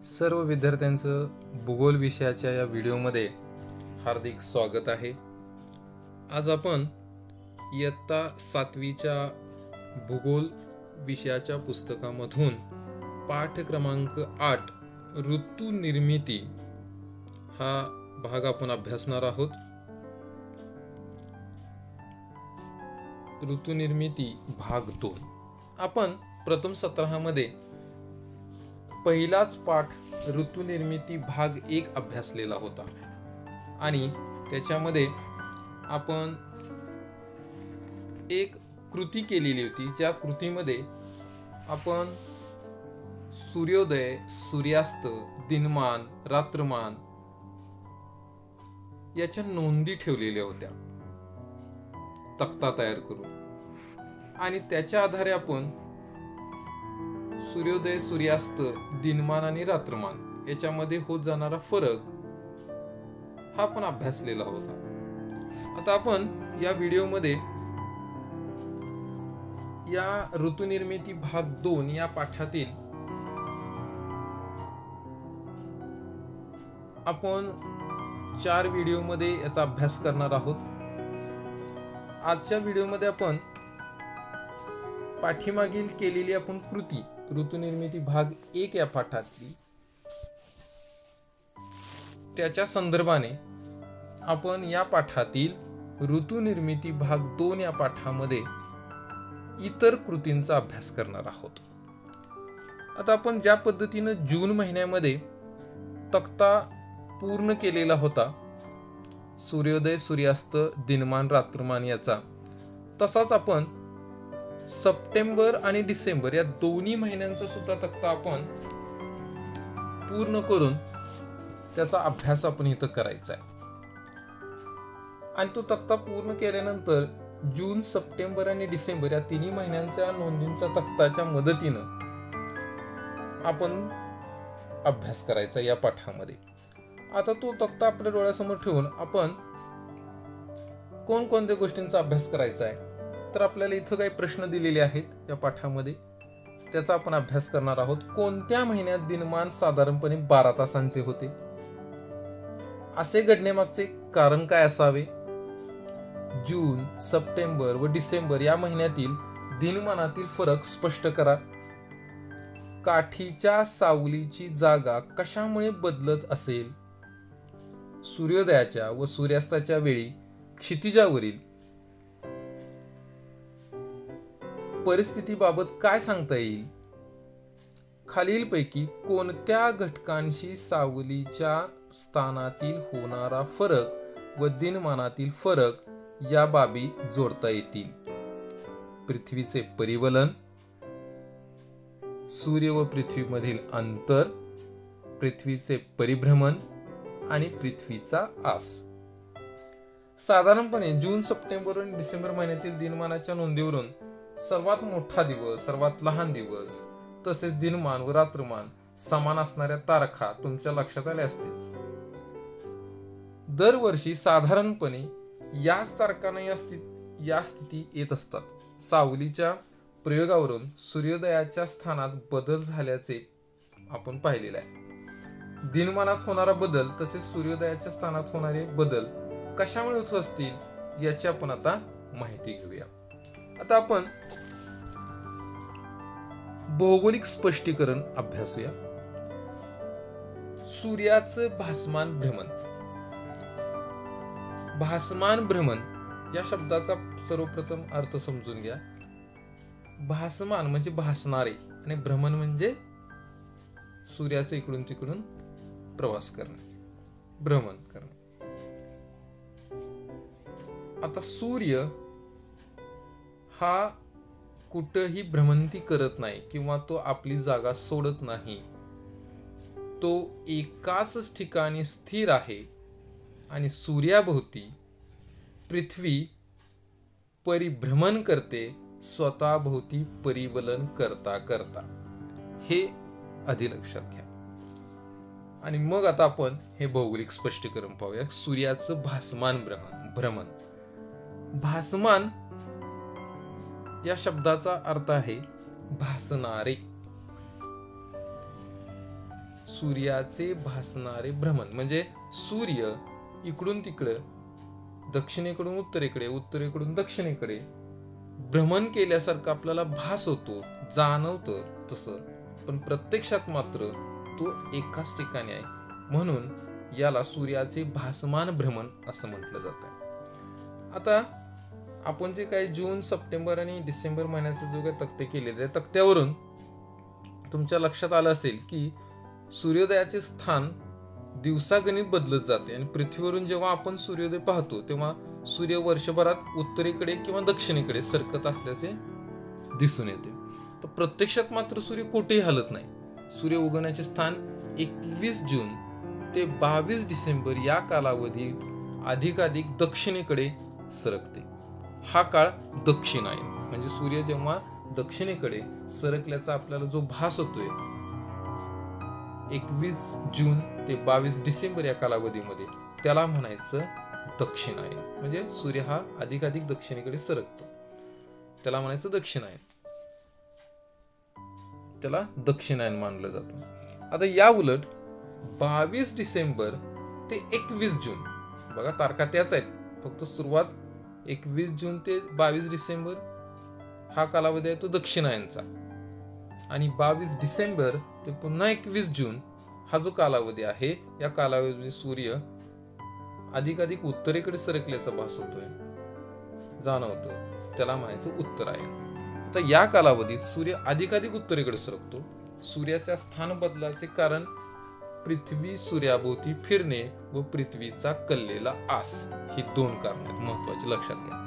सर्व विद्यार्थ्यांचं भूगोल विषयाच्या या व्हिडिओमध्ये हार्दिक स्वागत आहे। आज आपण इयत्ता 7वीच्या भूगोल विषयाच्या पुस्तकामधून पाठ क्रमांक 8 ऋतू निर्मिती हा भाग आपण अभ्यासणार आहोत। ऋतू निर्मिती भाग 2 आपण प्रथम सत्रामध्ये पहिलाच पाठ ऋतू निर्मिती भाग 1 अभ्यासलेला होता आणि त्याच्यामध्ये आपण एक कृती केलेली होती। ज्या कृतीमध्ये आपण सूर्योदय, सूर्यास्त, दिनमान, रात्रमान याच्या नोंदी ठेवलेल्या होत्या तक्ता तयार करून, आणि त्याच्या आधारे आपण सूर्योदय, सूर्यास्त, दिनमान आणि रात्रमान याच्यामध्ये होत जाणारा फरक हा आपण अभ्यासलेला होता। आता आपण या व्हिडिओमध्ये या ऋतू निर्मिती भाग 2 या पाठातील आपण 4 व्हिडिओमध्ये याचा अभ्यास करणार आहोत। आजच्या व्हिडिओमध्ये आपण पाठीमागील केलेली आपण कृती ऋतू निर्मिती भाग 1 या पाठातली त्याच्या संदर्भाने आपण या पाठातील ऋतू निर्मिती भाग 2 या पाठामध्ये इतर कृतींचा अभ्यास करणार आहोत। आता आपण ज्या पद्धतीनं जून महिन्यामध्ये तक्ता पूर्ण केलेला होता सूर्योदय, सूर्यास्त, दिनमान, रात्रमान याचा, तसाच आपण सप्टेंबर आणि डिसेंबर या दोन्ही महिन्यांचा सुद्धा तक्ता आपण पूर्ण करून त्याचा अभ्यास आपण इथं करायचा आहे। आणि तो तक्ता पूर्ण केल्यानंतर जून, सप्टेंबर आणि डिसेंबर या तिन्ही महिन्यांच्या नोंदींचा तक्ताच्या मदतीनं आपण अभ्यास करायचा या पाठामध्ये। आता तो तक्ता आपल्या डोळ्यासमोर ठेवून आपण कोणकोणत्या गोष्टींचा अभ्यास करायचा आहे, तर आपल्याला इथं काही प्रश्न दिलेले आहेत या पाठामध्ये, त्याचा आपण अभ्यास करणार आहोत। कोणत्या महिन्यात दिनमान साधारणपणे 12 तासांचे होते, असे घडण्यामागचे कारण काय असावे? जून, सप्टेंबर व डिसेंबर या महिन्यातील दिनमानातील फरक स्पष्ट करा। काठीच्या सावलीची जागा कशामुळे बदलत असेल? सूर्योदयाच्या व सूर्यास्ताच्या वेळी क्षितिजावरील परिस्थितीबाबत काय सांगता येईल? खालीलपैकी कोणत्या घटकांशी सावलीच्या स्थानातील होणारा फरक व दिनमानातील फरक या बाबी जोडता येतील? पृथ्वीचे परिवलन, सूर्य व पृथ्वीमधील अंतर, पृथ्वीचे परिभ्रमण आणि पृथ्वीचा आस। साधारणपणे जून, सप्टेंबर आणि डिसेंबर महिन्यातील दिनमानाच्या नोंदीवरून सर्वात मोठा दिवस, सर्वात लहान दिवस तसेच दिनमान व रात्रमान समान असणाऱ्या तारखा तुमच्या लक्षात आल्या असतील। दरवर्षी साधारणपणे याच तारखांना या स्थिती येत असतात। सावलीच्या प्रयोगावरून सूर्योदयाच्या स्थानात बदल झाल्याचे आपण पाहिलेले आहे। दिनमानात होणारा बदल तसेच सूर्योदयाच्या स्थानात होणारे बदल कशामुळे होत असतील याची आपण आता माहिती घेऊया। आता आपण भौगोलिक स्पष्टीकरण अभ्यासूया। सूर्याचं भासमान भ्रमण। भासमान भ्रमण या शब्दाचा सर्वप्रथम अर्थ समजून घ्या। भासमान म्हणजे भासणारे आणि भ्रमण म्हणजे सूर्याचे इकडून तिकडून प्रवास करणे, भ्रमण करणे। आता सूर्य हा कुठेही भ्रमंती करत नाही किंवा तो आपली जागा सोडत नाही, तो एकाच ठिकाणी स्थिर आहे आणि सूर्याभोवती पृथ्वी परिभ्रमण करते, स्वतःभोवती परिवलन करता करता। हे आधी लक्षात घ्या। आणि मग आता आपण हे भौगोलिक स्पष्टीकरण पाहूया। सूर्याचं भासमान भ्रमण। भासमान या शब्दाचा अर्थ आहे भासणारे। सूर्याचे भासणारे भ्रमण, म्हणजे सूर्य इकडून तिकडे, दक्षिणेकडून उत्तरेकडे, उत्तरेकडून दक्षिणेकडे भ्रमण केल्यासारखं आपल्याला भास होतो, जाणवतं तसं, पण प्रत्यक्षात मात्र तो एकाच ठिकाणी आहे. म्हणून याला सूर्याचे भासमान भ्रमण असं म्हटलं जातं. आता आपण जे काही जून, सप्टेंबर आणि डिसेंबर महिन्याचे जो काही तक्ते केलेले, त्या तक्त्यावरून तुमच्या लक्षात आलं असेल की सूर्योदयाचे स्थान दिवसागणित बदलत जाते आणि पृथ्वीवरून जेव्हा आपण सूर्योदय पाहतो तेव्हा सूर्य वर्षभरात उत्तरेकडे किंवा दक्षिणेकडे सरकत असल्याचे दिसून येते. तर प्रत्यक्षात मात्र सूर्य कुठेही हलत नाही. सूर्य उगवण्याचे स्थान 21 जून ते 22 डिसेंबर या कालावधीत अधिकाधिक दक्षिणेकडे सरकते. हा काळ दक्षिणायन, म्हणजे सूर्य जेव्हा दक्षिणेकडे सरकल्याचा आपल्याला जो भास होतोय 21 जून ते 22 डिसेंबर या कालावधीमध्ये, त्याला म्हणायचं दक्षिणायन. म्हणजे सूर्य हा अधिकाधिक दक्षिणेकडे सरकतो, त्याला म्हणायचं दक्षिणायन, त्याला दक्षिणायन मानलं जातं. आता या उलट 22 डिसेंबर ते 21 जून, बघा तारखा त्याच आहेत, फक्त सुरुवात 21 जून ते 22 डिसेंबर हा कालावधी आहे तो दक्षिणायनचा, आणि 22 डिसेंबर ते पुन्हा 21 जून हा जो कालावधी आहे, या कालावधीमध्ये सूर्य अधिकाधिक उत्तरेकडे सरकल्याचा भास होतोय, जाणवतं, त्याला म्हणायचं उत्तरायण. आता या कालावधीत सूर्य अधिकाधिक उत्तरेकडे सरकतो. सूर्याच्या स्थान बदलाचे कारण पृथ्वी सूर्याभोवती फिरणे व पृथ्वीचा कललेला आस, ही दोन कारण आहेत महत्वाची, लक्षात घ्या.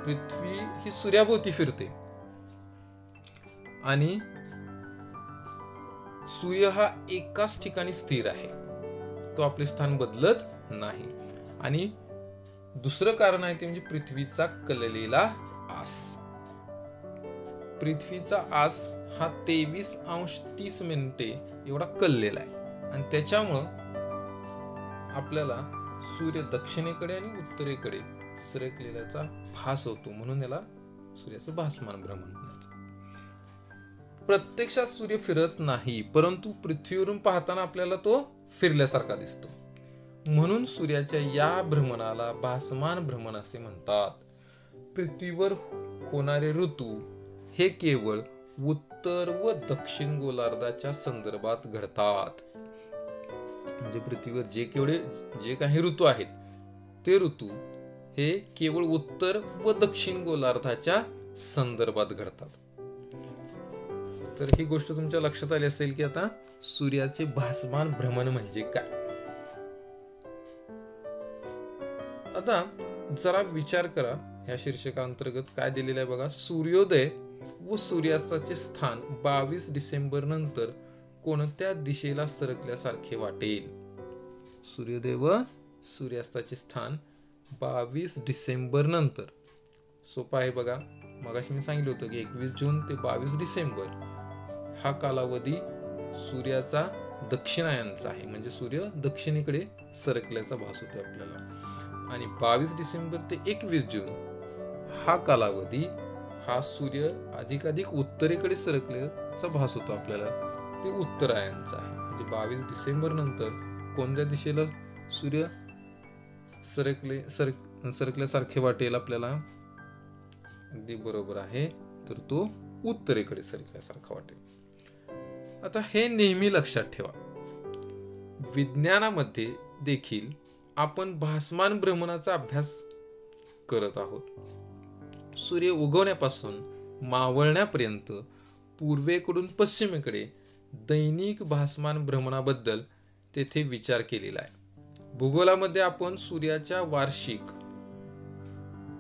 पृथ्वी ही सूर्याभोवती फिरते आणि सूर्य हा एकाच ठिकाणी स्थिर आहे, तो आपले स्थान बदलत नाही. आणि दुसरं कारण आहे ते म्हणजे पृथ्वीचा कललेला आस. पृथ्वीचा आस हा 23°30' एवढा कललेला आहे आणि त्याच्यामुळं आपल्याला सूर्य दक्षिणेकडे आणि उत्तरेकडे सरकलेल्याचा भास होतो, म्हणून याला सूर्याचं भासमान भ्रमण म्हणायचं. प्रत्यक्षात सूर्य फिरत नाही, परंतु पृथ्वीवरून पाहताना आपल्याला तो फिरल्यासारखा दिसतो, म्हणून सूर्याच्या या भ्रमणाला भासमान भ्रमण असे म्हणतात. पृथ्वीवर होणारे ऋतू हे केवळ उत्तर व दक्षिण गोलार्धाच्या संदर्भात घडतात. म्हणजे पृथ्वीवर जे काही ऋतू आहेत ते ऋतू हे केवळ उत्तर व दक्षिण गोलार्धाच्या संदर्भात घडतात. तर ही गोष्ट तुमच्या लक्षात आली असेल की आता सूर्याचे भासमान भ्रमण म्हणजे काय. आता जरा विचार करा, या शीर्षकांतर्गत काय दिलेलं आहे बघा. सूर्योदय व सूर्यास्ताचे स्थान 22 डिसेंबर नंतर कोणत्या दिशेला सरकल्यासारखे वाटेल. सूर्योदय व सूर्यास्ताचे स्थान 22 डिसेंबर नंतर, सोपं आहे बघा. मगाशी मी सांगितलं होतं की 21 जून ते 22 डिसेंबर हा कालावधी सूर्याचा दक्षिणायनचा आहे, म्हणजे सूर्य दक्षिणेकडे सरकल्याचा भास होतो आपल्याला. आणि 22 डिसेंबर ते 21 जून हा कालावधी हा सूर्य अधिकाधिक उत्तरेकडे सरकल्याचा भास होतो आपल्याला, ते उत्तरायणचा आहे. म्हणजे 22 डिसेंबर नंतर कोणत्या दिशेला सूर्य सरकल्यासारखे वाटेल आपल्याला, अगदी बरोबर आहे, तर तो उत्तरेकडे सरकल्यासारखा वाटेल. आता हे नेहमी लक्षात ठेवा, विज्ञानामध्ये देखील आपण भासमान भ्रमणाचा अभ्यास करत आहोत. सूर्य उगवण्यापासून मावळण्यापर्यंत पूर्वेकडून पश्चिमेकडे दैनिक भासमान भ्रमणाबद्दल तेथे विचार केलेला आहे. भूगोलामध्ये आपण सूर्याच्या वार्षिक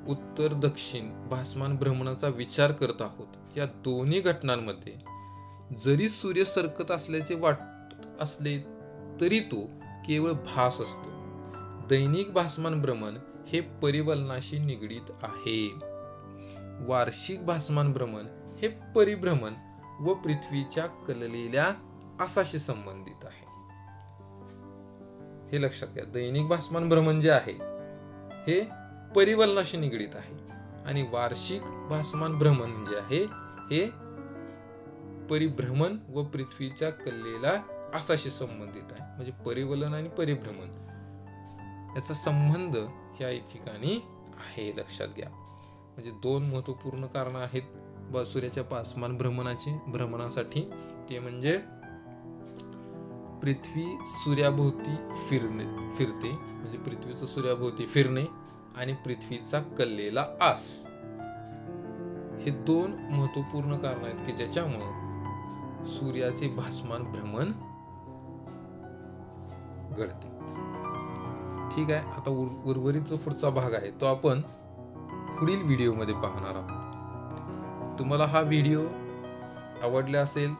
उत्तर दक्षिण भासमान भ्रमणाचा विचार करत आहोत. या दोन्ही घटनांमध्ये जरी सूर्य सरकत असल्याचे वाटत असले तरी तो केवळ भास असतो. दैनिक भासमान भ्रमण हे परिवलनाशी निगडीत आहे. वार्षिक भासमान भ्रमण हे परिभ्रमण व पृथ्वीच्या कललेल्या आसाशी संबंधित आहे. हे लक्षात घ्या. दैनिक भासमान भ्रमण जे आहे हे परिवलनाशी निगडीत आहे आणि वार्षिक भासमान भ्रमण जे आहे हे परिभ्रमण व पृथ्वीच्या कल्लेला असाशी संबंधित आहे. म्हणजे परिवलन आणि परिभ्रमण याचा संबंध या ठिकाणी आहे, लक्षात घ्या. म्हणजे दोन महत्वपूर्ण कारण आहेत सूर्याच्या पासमान भ्रमणासाठी. ते म्हणजे पृथ्वी सूर्याभोवती फिरते, म्हणजे पृथ्वीचं सूर्याभोवती फिरणे आणि पृथ्वीचा कल्लेला आस, हे दोन महत्वपूर्ण कारण आहेत की ज्याच्यामुळं सूर्याचे भासमान भ्रमण घडते. ठीक आहे. आता उर्वरित जो पुढचा भाग आहे तो आपण पुढील व्हिडिओमध्ये पाहणार आहोत. तुम्हाला हा व्हिडिओ आवडला असेल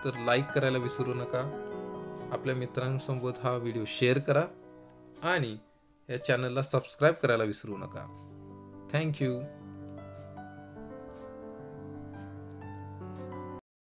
तर लाईक करायला विसरू नका. आपल्या मित्रांसोबत हा व्हिडिओ शेअर करा आणि या चॅनलला सबस्क्राईब करायला विसरू नका. थँक्यू.